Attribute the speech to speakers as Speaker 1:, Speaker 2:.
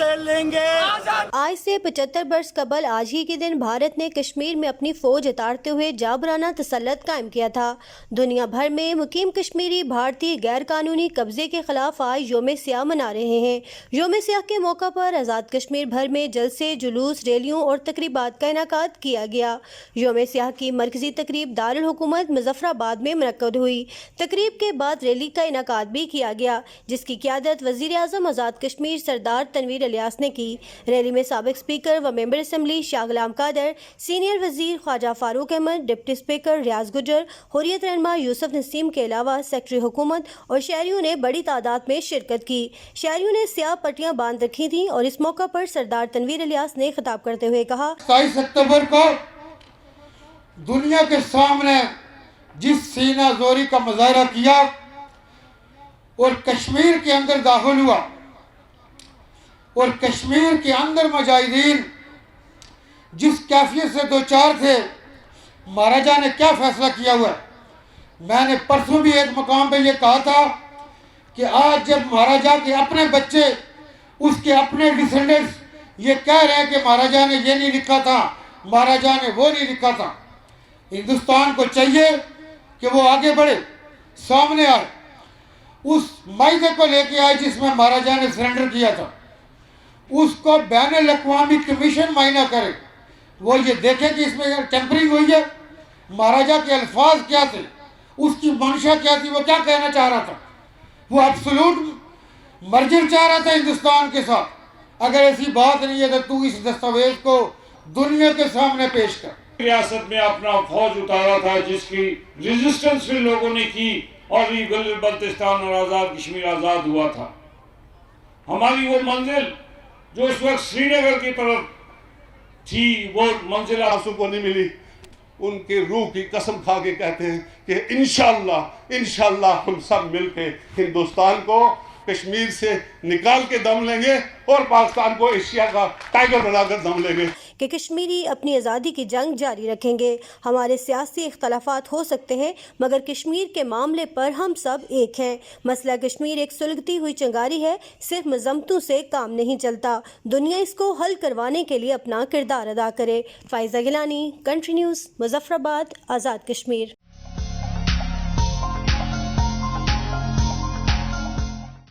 Speaker 1: लड़ लेंगे।
Speaker 2: आज से 75 वर्ष कबल आज ही के दिन भारत ने कश्मीर में अपनी फौज उतारते हुए जाबराना तसल्लुत कायम किया था। दुनिया भर में मुकीम कश्मीरी भारतीय गैर कानूनी कब्जे के खिलाफ आज योम सियाह मना रहे हैं। योम सियाह के मौका पर आज़ाद कश्मीर भर में जलसे, जुलूस, रैलियों और तकरीबात का इनेकाद किया गया। योम सियाह की मरकजी तकरीब दारुल हुकूमत मुजफ्फराबाद में मुनक्कद हुई। तकरीब के बाद रैली का इनेकाद भी किया गया, जिसकी क़यादत वज़ीर आज़म आज़ाद कश्मीर सरदार तनवीर इलियास ने की। रैली में साबिक स्पीकर व मेंबर असम्बली शाह गुलाम कादर, सीनियर वजीर ख्वाजा फारूक अहमद, डिप्टी स्पीकर रियाज गुजर, हुर्रियत रहनुमा यूसुफ नसीम के अलावा सेक्रेटरी हुकूमत और शहरियों ने बड़ी तादाद में शिरकत की। शहरियों ने स्याह पट्टियां बांध रखी थीं और इस मौका पर सरदार तनवीर इलियास ने खिताब करते हुए कहा,
Speaker 3: 27 अक्टूबर को दुनिया के सामने जिस सीना जोरी का मुजाहरा किया और कश्मीर के अंदर दाखिल हुआ और कश्मीर के अंदर मुजाहिदीन जिस कैफियत से दो चार थे, महाराजा ने क्या फैसला किया हुआ है। मैंने परसों भी एक मुकाम पे ये कहा था कि आज जब महाराजा के अपने बच्चे, उसके अपने डिसेंडेंट्स ये कह रहे हैं कि महाराजा ने ये नहीं लिखा था, महाराजा ने वो नहीं लिखा था, हिंदुस्तान को चाहिए कि वो आगे बढ़े, सामने आए, उस मायदे को लेके आए जिसमें महाराजा ने सरेंडर किया था, उसको बैनुल अक़वामी कमीशन मायना करे, वो ये देखे कि इसमें टेम्परिंग हुई है, महाराजा के अल्फाज क्या थे, उसकी मंशा क्या थी, वो क्या कहना चाह रहा था, वो एब्सोल्यूट मर्जर चाह रहा था हिंदुस्तान के साथ। अगर ऐसी बात नहीं है तो तू इस दस्तावेज को दुनिया के सामने पेश कर।
Speaker 4: रियासत में अपना फौज उतारा था जिसकी रेजिस्टेंस भी लोगों ने की और बल्तिस्तान और आज़ाद कश्मीर आज़ाद हुआ था। हमारी वो मंजिल जो उस वक्त श्रीनगर की तरफ थी, वो मंजिल
Speaker 5: आंसू को नहीं मिली। उनके रूह की कसम खा के कहते हैं कि इंशाअल्लाह हम सब मिलके हिंदुस्तान को कश्मीर से निकाल के दम लेंगे और पाकिस्तान को एशिया का टाइगर बनाकर दम लेंगे
Speaker 2: कि कश्मीरी अपनी आज़ादी की जंग जारी रखेंगे। हमारे सियासी इख्तलाफात हो सकते हैं, मगर कश्मीर के मामले पर हम सब एक हैं। मसला कश्मीर एक सुलगती हुई चिंगारी है, सिर्फ मजम्मतों से काम नहीं चलता। दुनिया इसको हल करवाने के लिए अपना किरदार अदा करे। फाइज़ा गिलानी, कंट्री न्यूज़, मुजफ्फराबाद, आज़ाद कश्मीर।